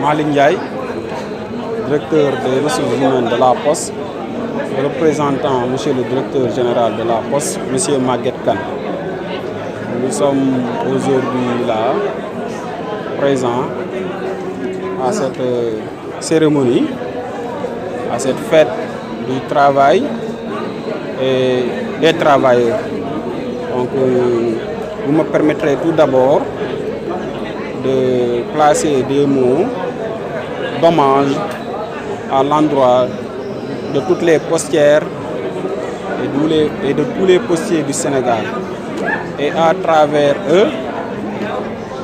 Malick Ndiaye, directeur des ressources humaines de la Poste, représentant monsieur le directeur général de la Poste, monsieur Maguette Kane. Nous sommes aujourd'hui là, présents à cette cérémonie, à cette fête du travail et des travailleurs. Donc, vous me permettrez tout d'abord de placer des mots d'hommage à l'endroit de toutes les postières et de tous les postiers du Sénégal. Et à travers eux,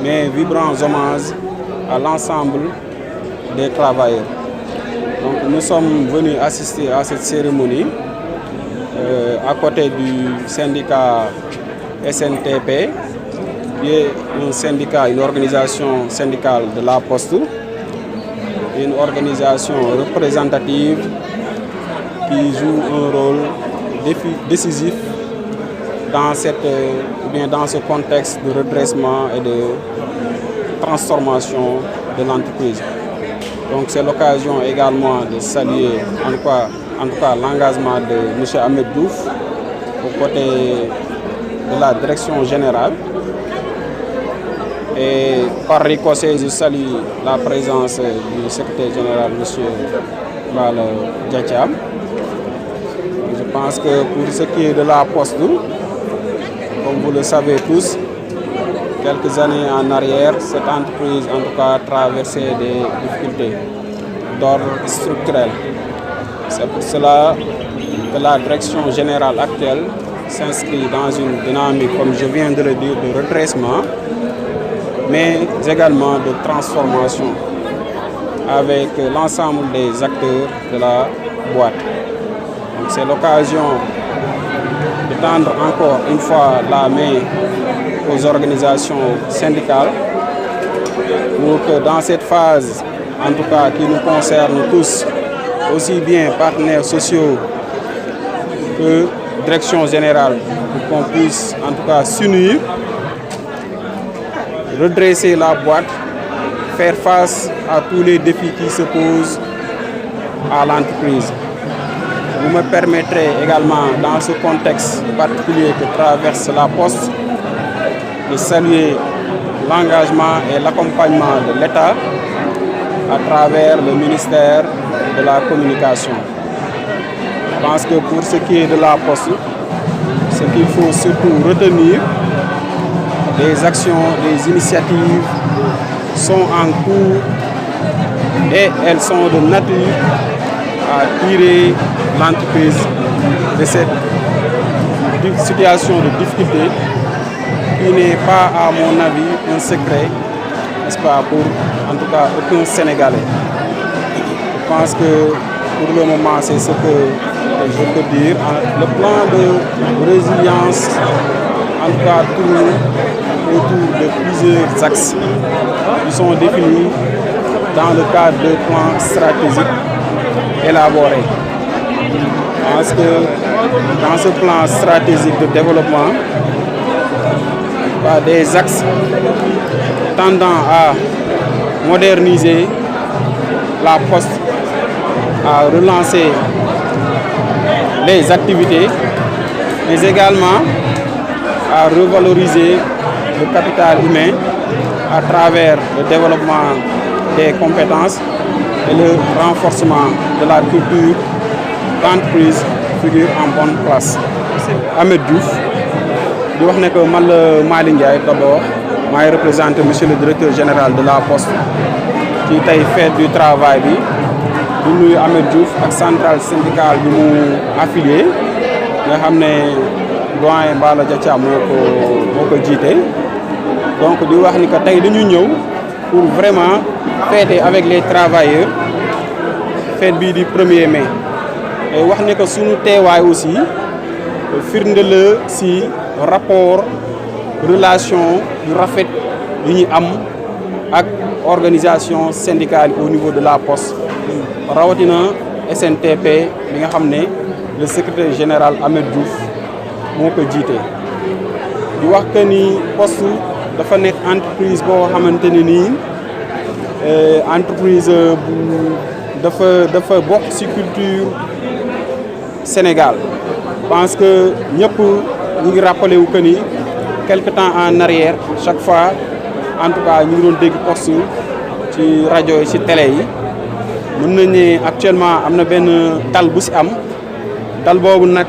mes vibrants hommages à l'ensemble des travailleurs. Donc, nous sommes venus assister à cette cérémonie à côté du syndicat SNTP, qui est un syndicat, une organisation syndicale de la Poste, une organisation représentative qui joue un rôle décisif dans ce contexte de redressement et de transformation de l'entreprise. Donc c'est l'occasion également de saluer en tout cas l'engagement de M. Ahmed Diouf aux côtés de la direction générale. Et par ricochet, je salue la présence du secrétaire général, M. Bala Diacham. Je pense que pour ce qui est de la Poste, comme vous le savez tous, quelques années en arrière, cette entreprise en tout cas traversait des difficultés d'ordre structurel. C'est pour cela que la direction générale actuelle s'inscrit dans une dynamique, comme je viens de le dire, de redressement, mais également de transformation avec l'ensemble des acteurs de la boîte. Donc c'est l'occasion de tendre encore une fois la main aux organisations syndicales pour que dans cette phase, en tout cas qui nous concerne tous, aussi bien partenaires sociaux que direction générale, pour qu'on puisse en tout cas s'unir, redresser la boîte, faire face à tous les défis qui se posent à l'entreprise. Vous me permettrez également, dans ce contexte particulier que traverse la Poste, de saluer l'engagement et l'accompagnement de l'État à travers le ministère de la Communication. Je pense que pour ce qui est de la Poste, ce qu'il faut surtout retenir, des actions, des initiatives sont en cours et elles sont de nature à tirer l'entreprise de cette situation de difficulté qui n'est pas, à mon avis, un secret, n'est-ce pas, pour en tout cas aucun Sénégalais. Je pense que pour le moment, c'est ce que je peux dire. Le plan de résilience, en tout cas, tourne autour de plusieurs axes qui sont définis dans le cadre de plans stratégiques élaborés. Je pense que dans ce plan stratégique de développement, des axes tendant à moderniser la Poste, à relancer les activités, mais également à revaloriser le capital humain à travers le développement des compétences et le renforcement de la culture d'entreprise figure en bonne place. Ahmed Diouf, di wax ne que man la Malick Ndiaye d'abord maay représenté monsieur le directeur général de la Poste ci tey fête du travail bi di nuyu Ahmed Diouf ak centrale syndicale bi mu affilié nga xam ne doyen Bala Diacham moo ko jiite. Donc di wax ni que tey dañu ñëw pour vraiment fêter avec les travailleurs fête bii di 1er mai et wax ne que sunu teewaay aussi firnde la si rapport relation yu rafet yu ñu am ak organisation syndicale au niveau de la Poste rawatina SNTP bi nga xam ne le secrétaire général Ahmed Diouf moo ko jiite. di wax que ni Poste dafa nekk entreprise boo xamante ne nii entreprise bu dafa bokk ci culture Sénégal. Je pense que ñëpp ñu ngi rappelé wu que ni quelque temps en arrière chaque fois en tout cas ñu ngi doon dégg poste ci rajo yi ci télé yi mën nañ ne actuellement am na benn dal bu ci am dal boobu nag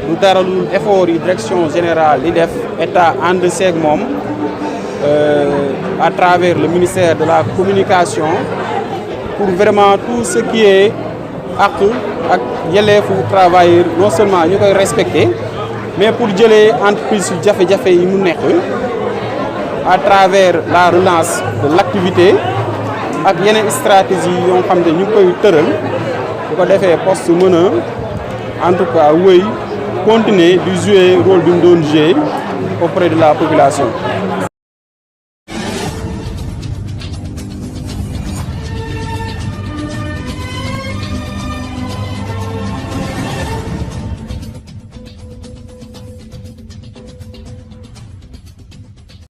du dara lu effort yi direction générale di def état ànd seeg moom à travers le ministère de la communication pour vraiment tout ce qui est ak yelleefu travailleur non seulement ñu koy respecter mais pour jëlee entreprise yu jafe-jafe yi mu nekk à travers la relance de l'activité ak yeneen stratégie yoo xam ne ñu ngi koy tëral bu ko defee poste mën a en tout cas wéy continuer di jouer rôle bi mu doon jouer auprès de la population.